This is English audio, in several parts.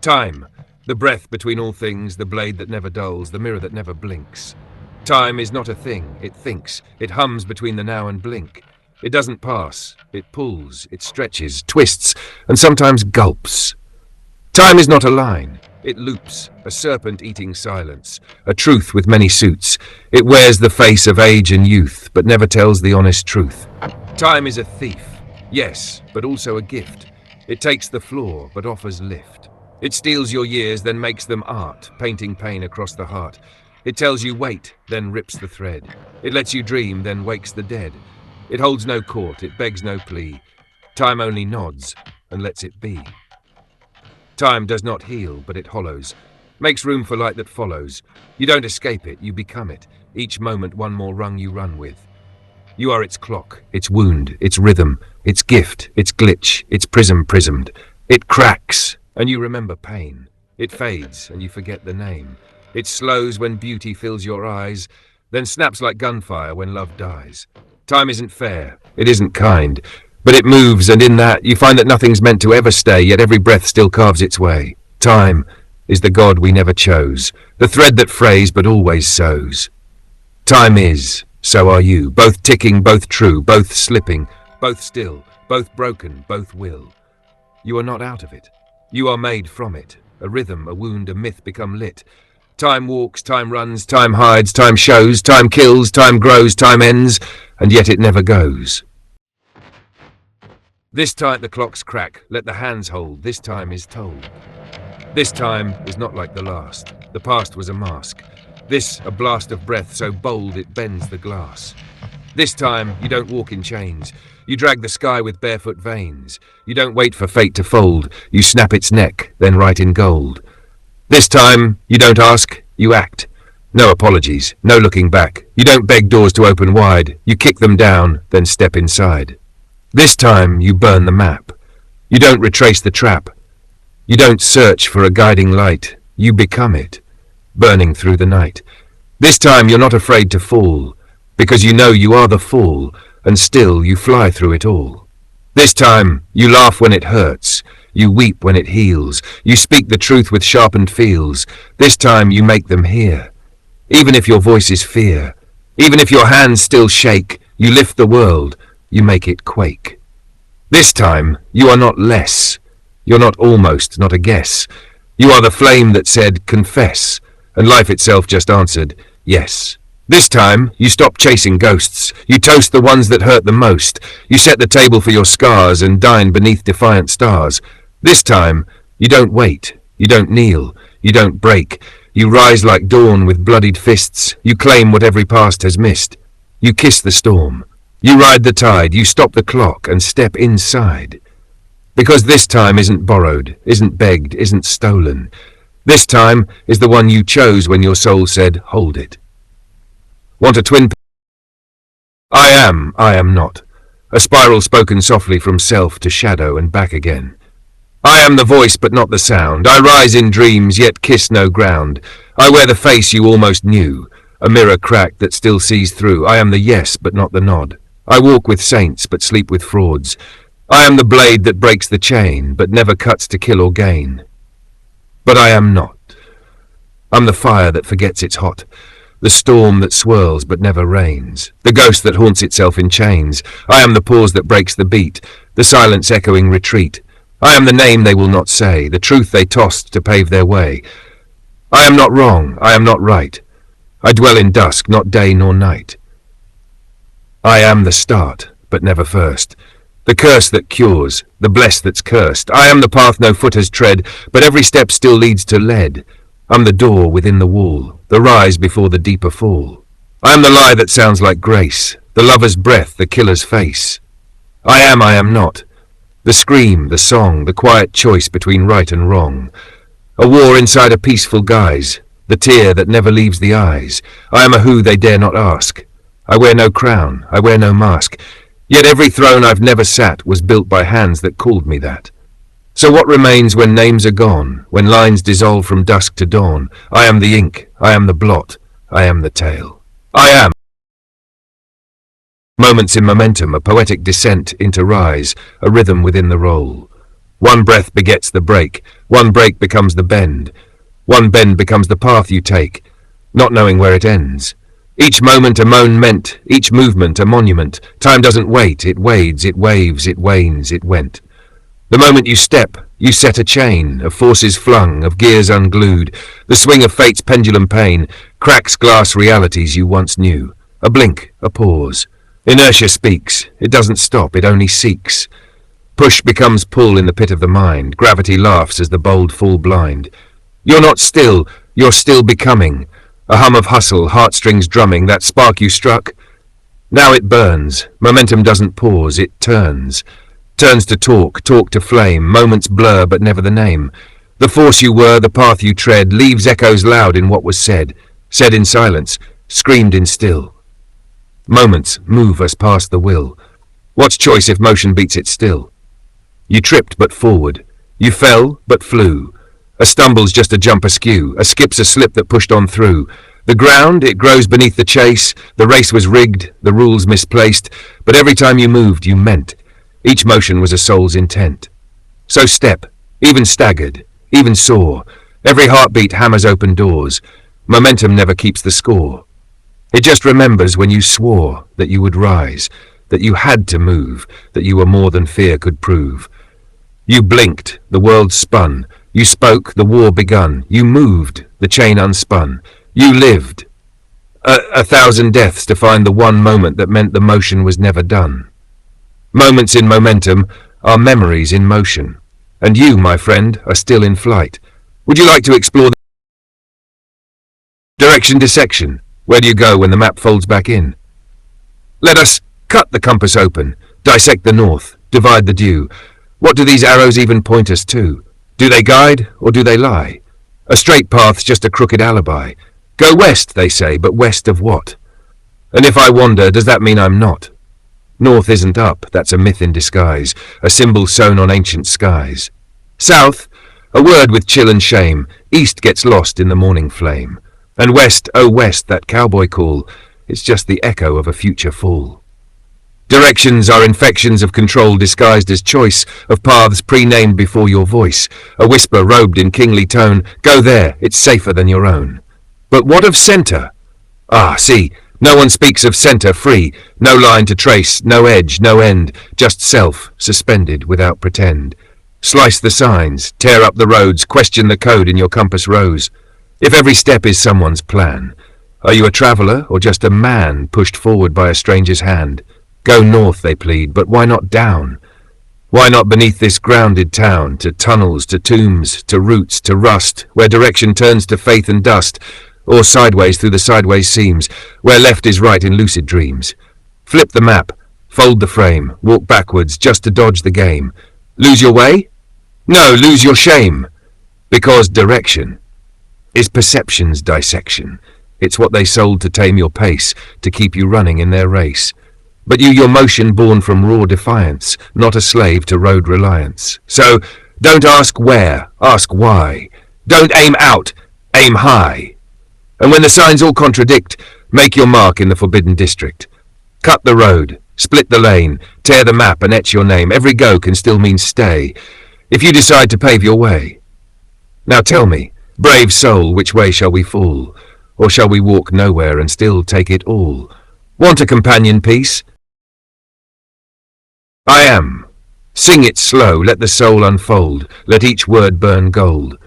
Time, the breath between all things, the blade that never dulls, the mirror that never blinks. Time is not a thing, it thinks, it hums between the now and blink. It doesn't pass, it pulls, it stretches, twists, and sometimes gulps. Time is not a line, it loops, a serpent eating silence, a truth with many suits. It wears the face of age and youth, but never tells the honest truth. Time is a thief, yes, but also a gift. It takes the floor, but offers lift. It steals your years, then makes them art, painting pain across the heart. It tells you wait, then rips the thread. It lets you dream, then wakes the dead. It holds no court, it begs no plea. Time only nods and lets it be. Time does not heal, but it hollows, makes room for light that follows. You don't escape it, you become it. Each moment one more rung you run with. You are its clock, its wound, its rhythm, its gift, its glitch, its prismed. It cracks, and you remember pain. It fades, and you forget the name. It slows when beauty fills your eyes, then snaps like gunfire when love dies. Time isn't fair, it isn't kind, but it moves, and in that you find that nothing's meant to ever stay, yet every breath still carves its way. Time is the god we never chose, the thread that frays but always sews. Time is, so are you, both ticking, both true, both slipping, both still, both broken, both will. You are not out of it. You are made from it. A rhythm, a wound, a myth become lit. Time walks, time runs, time hides, time shows, time kills, time grows, time ends, and yet it never goes. This time the clocks crack, let the hands hold, this time is told. This time is not like the last, the past was a mask. This a blast of breath so bold it bends the glass. This time you don't walk in chains, you drag the sky with barefoot veins. You don't wait for fate to fold, you snap its neck, then write in gold. This time you don't ask, you act. No apologies, no looking back. You don't beg doors to open wide, you kick them down, then step inside. This time you burn the map. You don't retrace the trap. You don't search for a guiding light, you become it, burning through the night. This time you're not afraid to fall, because you know you are the fall, and still you fly through it all. This time you laugh when it hurts, you weep when it heals, you speak the truth with sharpened feels. This time you make them hear. Even if your voice is fear, even if your hands still shake, you lift the world, you make it quake. This time you are not less, you're not almost, not a guess. You are the flame that said, confess, and life itself just answered, yes. This time you stop chasing ghosts, you toast the ones that hurt the most, you set the table for your scars and dine beneath defiant stars. This time you don't wait, you don't kneel, you don't break, you rise like dawn with bloodied fists, you claim what every past has missed. You kiss the storm, you ride the tide, you stop the clock and step inside. Because this time isn't borrowed, isn't begged, isn't stolen. This time is the one you chose when your soul said, hold it. Want a twin? I am not. A spiral spoken softly from self to shadow and back again. I am the voice but not the sound. I rise in dreams yet kiss no ground. I wear the face you almost knew, a mirror cracked that still sees through. I am the yes but not the nod. I walk with saints but sleep with frauds. I am the blade that breaks the chain but never cuts to kill or gain. But I am not. I'm the fire that forgets it's hot, the storm that swirls but never rains, the ghost that haunts itself in chains. I am the pause that breaks the beat, the silence echoing retreat. I am the name they will not say, the truth they tossed to pave their way. I am not wrong, I am not right. I dwell in dusk, not day nor night. I am the start, but never first, the curse that cures, the blessed that's cursed. I am the path no foot has tread, but every step still leads to lead. I'm the door within the wall, the rise before the deeper fall. I am the lie that sounds like grace, the lover's breath, the killer's face. I am not. The scream, the song, the quiet choice between right and wrong. A war inside a peaceful guise, the tear that never leaves the eyes. I am a who they dare not ask. I wear no crown, I wear no mask. Yet every throne I've never sat was built by hands that called me that. So what remains when names are gone, when lines dissolve from dusk to dawn? I am the ink, I am the blot, I am the tale. I am. Moments in momentum, a poetic descent into rise, a rhythm within the role. One breath begets the break. One break becomes the bend. One bend becomes the path you take, not knowing where it ends. Each moment a monument, each movement a monument. Time doesn't wait, it wades, it waves, it wanes, it went. The moment you step, you set a chain of forces flung, of gears unglued. The swing of fate's pendulum pain cracks glass realities you once knew. A blink, a pause. Inertia speaks. It doesn't stop, it only seeks. Push becomes pull in the pit of the mind. Gravity laughs as the bold fall blind. You're not still, you're still becoming. A hum of hustle, heartstrings drumming, that spark you struck. Now it burns. Momentum doesn't pause, it turns. Turns to talk, talk to flame. Moments blur, but never the name. The force you were, the path you tread, leaves echoes loud in what was said. Said in silence, screamed in still. Moments move us past the will. What's choice if motion beats it still? You tripped but forward. You fell but flew. A stumble's just a jump askew. A skip's a slip that pushed on through. The ground, it grows beneath the chase. The race was rigged, the rules misplaced. But every time you moved, you meant. Each motion was a soul's intent. So step, even staggered, even soar. Every heartbeat hammers open doors. Momentum never keeps the score. It just remembers when you swore that you would rise, that you had to move, that you were more than fear could prove. You blinked, the world spun. You spoke, the war begun. You moved, the chain unspun. You lived. A thousand deaths to find the one moment that meant the motion was never done. Moments in momentum are memories in motion. And you, my friend, are still in flight. Would you like to explore the direction dissection? Where do you go when the map folds back in? Let us cut the compass open, dissect the north, divide the dew. What do these arrows even point us to? Do they guide, or do they lie? A straight path's just a crooked alibi. Go west, they say, but west of what? And if I wander, does that mean I'm not? North isn't up, that's a myth in disguise, a symbol sewn on ancient skies. South, a word with chill and shame. East gets lost in the morning flame. And west, oh west, that cowboy call, it's just the echo of a future fall. Directions are infections of control disguised as choice, of paths pre-named before your voice. A whisper robed in kingly tone, go there, it's safer than your own. But what of center? Ah, see, no one speaks of center free, no line to trace, no edge, no end, just self, suspended without pretend. Slice the signs, tear up the roads, question the code in your compass rose. If every step is someone's plan, are you a traveller or just a man pushed forward by a stranger's hand? Go north, they plead, but why not down? Why not beneath this grounded town, to tunnels, to tombs, to roots, to rust, where direction turns to faith and dust, or sideways through the sideways seams, where left is right in lucid dreams? Flip the map, fold the frame, walk backwards just to dodge the game. Lose your way? No, lose your shame. Because direction is perception's dissection. It's what they sold to tame your pace, to keep you running in their race. But you, your motion born from raw defiance, not a slave to road reliance. So, don't ask where, ask why. Don't aim out, aim high. And when the signs all contradict, make your mark in the forbidden district. Cut the road, split the lane, tear the map and etch your name. Every go can still mean stay, if you decide to pave your way. Now tell me, brave soul, which way shall we fall? Or shall we walk nowhere and still take it all? Want a companion piece? I am. Sing it slow, let the soul unfold, let each word burn gold.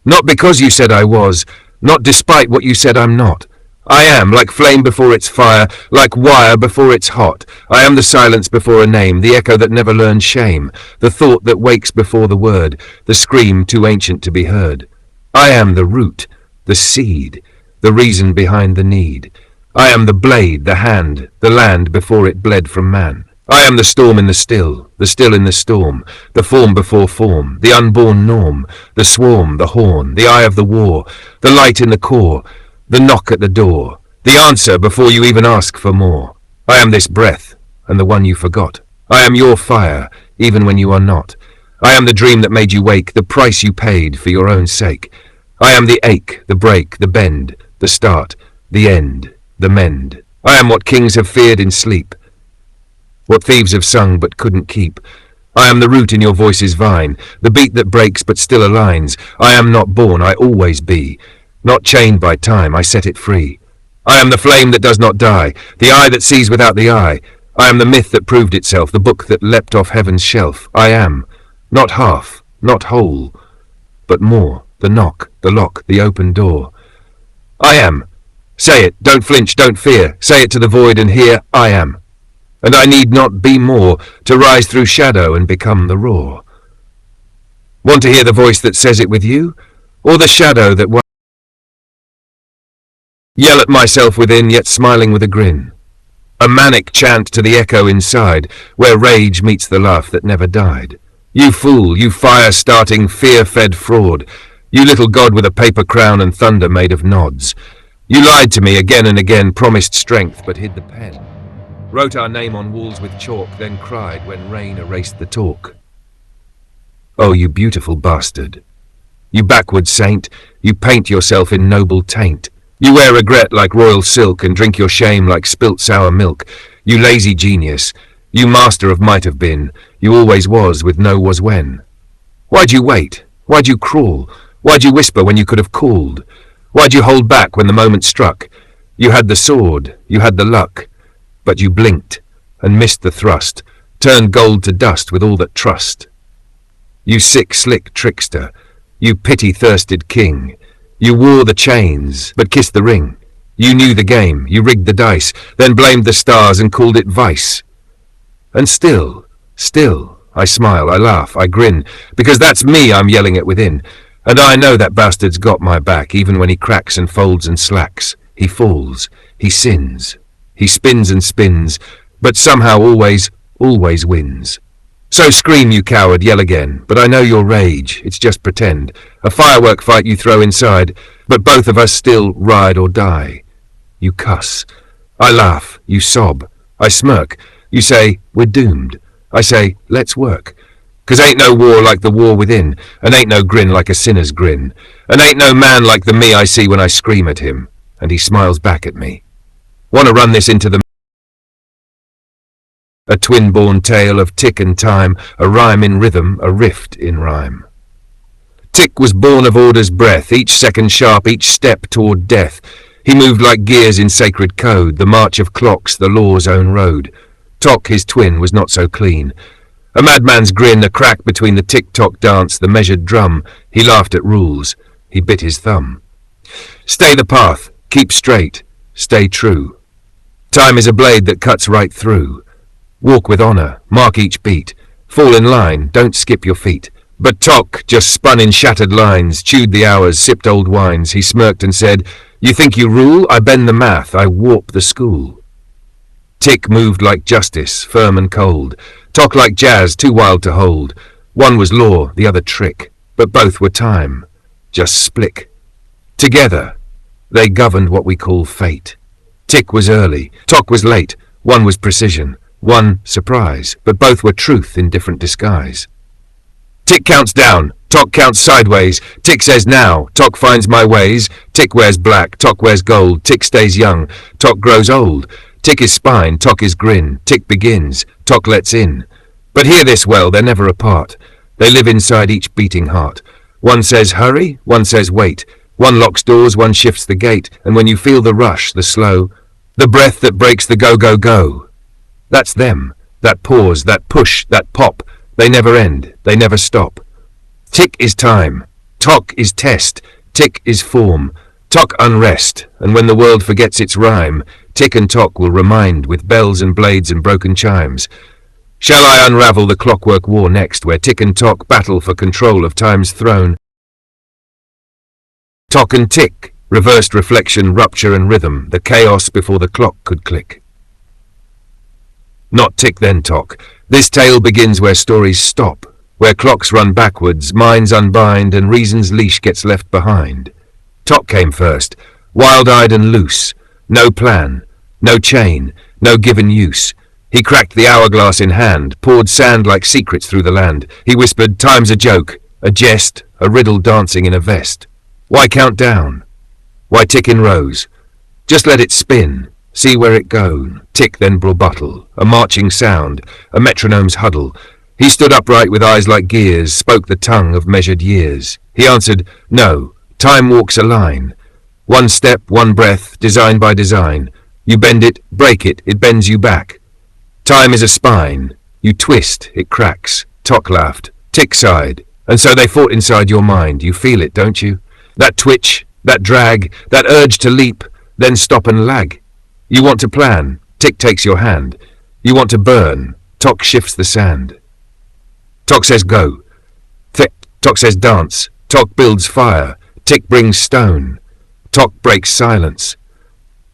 Not because you said I was, not despite what you said I'm not. I am, like flame before its fire, like wire before it's hot. I am the silence before a name, the echo that never learned shame, the thought that wakes before the word, the scream too ancient to be heard. I am the root, the seed, the reason behind the need. I am the blade, the hand, the land before it bled from man. I am the storm in the still in the storm, the form before form, the unborn norm, the swarm, the horn, the eye of the war, the light in the core, the knock at the door, the answer before you even ask for more. I am this breath, and the one you forgot. I am your fire, even when you are not. I am the dream that made you wake, the price you paid for your own sake. I am the ache, the break, the bend, the start, the end, the mend. I am what kings have feared in sleep, what thieves have sung but couldn't keep, I am the root in your voice's vine, the beat that breaks but still aligns. I am not born, I always be. Not chained by time, I set it free. I am the flame that does not die, the eye that sees without the eye. I am the myth that proved itself, the book that leapt off heaven's shelf. I am, not half, not whole, but more, the knock, the lock, the open door. I am. Say it, don't flinch, don't fear, say it to the void and hear, I am. And I need not be more, to rise through shadow and become the roar. Want to hear the voice that says it with you? Or the shadow that yell at myself within, yet smiling with a grin. A manic chant to the echo inside, where rage meets the laugh that never died. You fool, you fire-starting, fear-fed fraud, you little god with a paper crown and thunder made of nods. You lied to me again and again, promised strength but hid the pen. Wrote our name on walls with chalk, then cried when rain erased the talk. Oh, you beautiful bastard. You backward saint, you paint yourself in noble taint. You wear regret like royal silk and drink your shame like spilt sour milk. You lazy genius, you master of might have been, you always was with no was when. Why'd you wait? Why'd you crawl? Why'd you whisper when you could have called? Why'd you hold back when the moment struck? You had the sword, you had the luck. But you blinked, and missed the thrust, turned gold to dust with all that trust. You sick, slick trickster, you pity-thirsted king, you wore the chains, but kissed the ring. You knew the game, you rigged the dice, then blamed the stars and called it vice. And still, I smile, I laugh, I grin, because that's me I'm yelling at within, and I know that bastard's got my back, even when he cracks and folds and slacks. He falls, he sins. He spins and spins, but somehow always wins. So scream, you coward, yell again, but I know your rage, it's just pretend. A firework fight you throw inside, but both of us still ride or die. You cuss. I laugh, you sob. I smirk. You say, we're doomed. I say, let's work. 'Cause ain't no war like the war within, and ain't no grin like a sinner's grin, and ain't no man like the me I see when I scream at him, and he smiles back at me. Want to run this into the a twin-born tale of tick and time, a rhyme in rhythm, a rift in rhyme. Tick was born of order's breath, each second sharp, each step toward death. He moved like gears in sacred code, the march of clocks, the law's own road. Tock, his twin, was not so clean. A madman's grin, a crack between the tick-tock dance, the measured drum. He laughed at rules. He bit his thumb. Stay the path, keep straight, stay true. Time is a blade that cuts right through. Walk with honor, mark each beat. Fall in line, don't skip your feet. But Tock just spun in shattered lines, chewed the hours, sipped old wines. He smirked and said, you think you rule? I bend the math, I warp the school. Tick moved like justice, firm and cold. Tock like jazz, too wild to hold. One was law, the other trick, but both were time, just splick. Together, they governed what we call fate. Tick was early, Tock was late. One was precision, one surprise, but both were truth in different disguise. Tick counts down, Tock counts sideways. Tick says now, Tock finds my ways. Tick wears black, Tock wears gold. Tick stays young, Tock grows old. Tick is spine, Tock is grin. Tick begins, Tock lets in. But hear this well, they're never apart. They live inside each beating heart. One says hurry, one says wait. One locks doors, one shifts the gate, and when you feel the rush, the slow, the breath that breaks the go, go, go. That's them, that pause, that push, that pop. They never end, they never stop. Tick is time, Tock is test, Tick is form, Tock unrest, and when the world forgets its rhyme, Tick and Tock will remind with bells and blades and broken chimes. Shall I unravel the clockwork war next, where Tick and Tock battle for control of time's throne? Tock and tick, reversed reflection, rupture and rhythm, the chaos before the clock could click. Not tick then Tock. This tale begins where stories stop, where clocks run backwards, minds unbind, and reason's leash gets left behind. Tock came first, wild-eyed and loose, no plan, no chain, no given use. He cracked the hourglass in hand, poured sand like secrets through the land. He whispered, time's a joke, a jest, a riddle dancing in a vest. Why count down? Why tick in rows? Just let it spin, see where it goes. Tick then rebuttal, a marching sound, a metronome's huddle. He stood upright with eyes like gears, spoke the tongue of measured years. He answered, "No, time walks a line. One step, one breath, design by design. You bend it, break it, it bends you back. Time is a spine. You twist, it cracks." Tok laughed. Tick sighed. "And so they fought inside your mind. You feel it, don't you? That twitch, that drag, that urge to leap, then stop and lag. You want to plan. Tick takes your hand. You want to burn. Tok shifts the sand. Tok says go. Tok says dance. Tok builds fire. Tick brings stone. Tok breaks silence.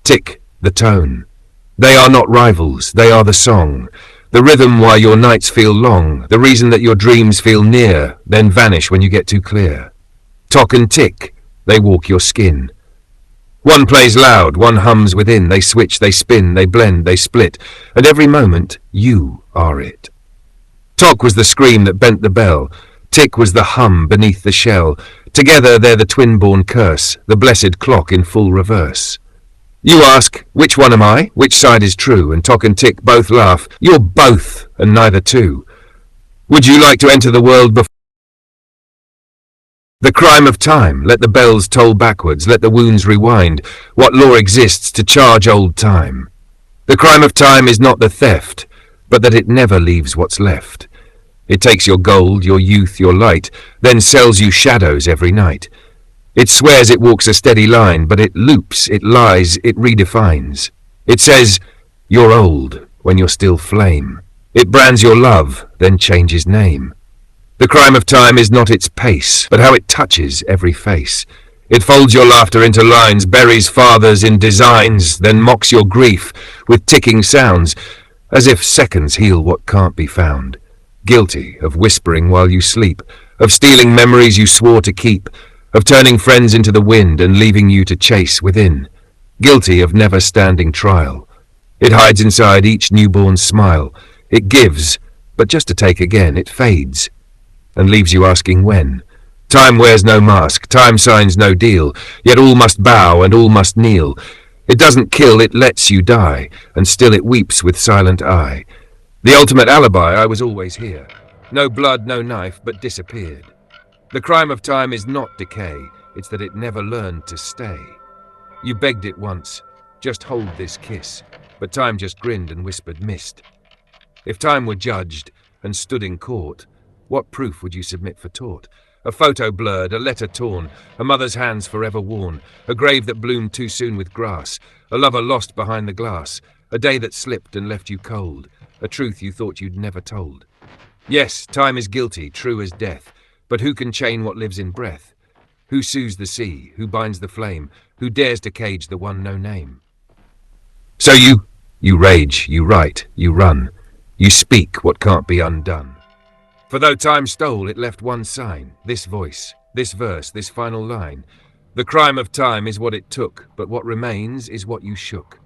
Tick, the tone. They are not rivals, they are the song. The rhythm why your nights feel long, the reason that your dreams feel near, then vanish when you get too clear. Tok and tick, they walk your skin. One plays loud, one hums within, they switch, they spin, they blend, they split, and every moment you are it. Tok was the scream that bent the bell, tick was the hum beneath the shell. Together they're the twin-born curse, the blessed clock in full reverse. You ask, which one am I? Which side is true? And Tok and Tick both laugh. You're both, and neither two. Would you like to enter the world before? The crime of time, let the bells toll backwards, let the wounds rewind. What law exists to charge old time? The crime of time is not the theft, but that it never leaves what's left. It takes your gold, your youth, your light, then sells you shadows every night. It swears it walks a steady line, but it loops, it lies, it redefines. It says, you're old, when you're still flame. It brands your love, then changes name. The crime of time is not its pace, but how it touches every face. It folds your laughter into lines, buries fathers in designs, then mocks your grief with ticking sounds, as if seconds heal what can't be found. Guilty of whispering while you sleep, of stealing memories you swore to keep, of turning friends into the wind and leaving you to chase within. Guilty of never standing trial. It hides inside each newborn smile. It gives, but just to take again, it fades, and leaves you asking when. Time wears no mask, time signs no deal, yet all must bow and all must kneel. It doesn't kill, it lets you die, and still it weeps with silent eye. The ultimate alibi, I was always here. No blood, no knife, but disappeared. The crime of time is not decay, it's that it never learned to stay. You begged it once, just hold this kiss, but time just grinned and whispered mist. If time were judged and stood in court, what proof would you submit for tort? A photo blurred, a letter torn, a mother's hands forever worn, a grave that bloomed too soon with grass, a lover lost behind the glass, a day that slipped and left you cold, a truth you thought you'd never told. Yes, time is guilty, true as death, but who can chain what lives in breath? Who sues the sea? Who binds the flame? Who dares to cage the one no name? So you rage, you write, you run. You speak what can't be undone. For though time stole, it left one sign, this voice, this verse, this final line. The crime of time is what it took, but what remains is what you shook.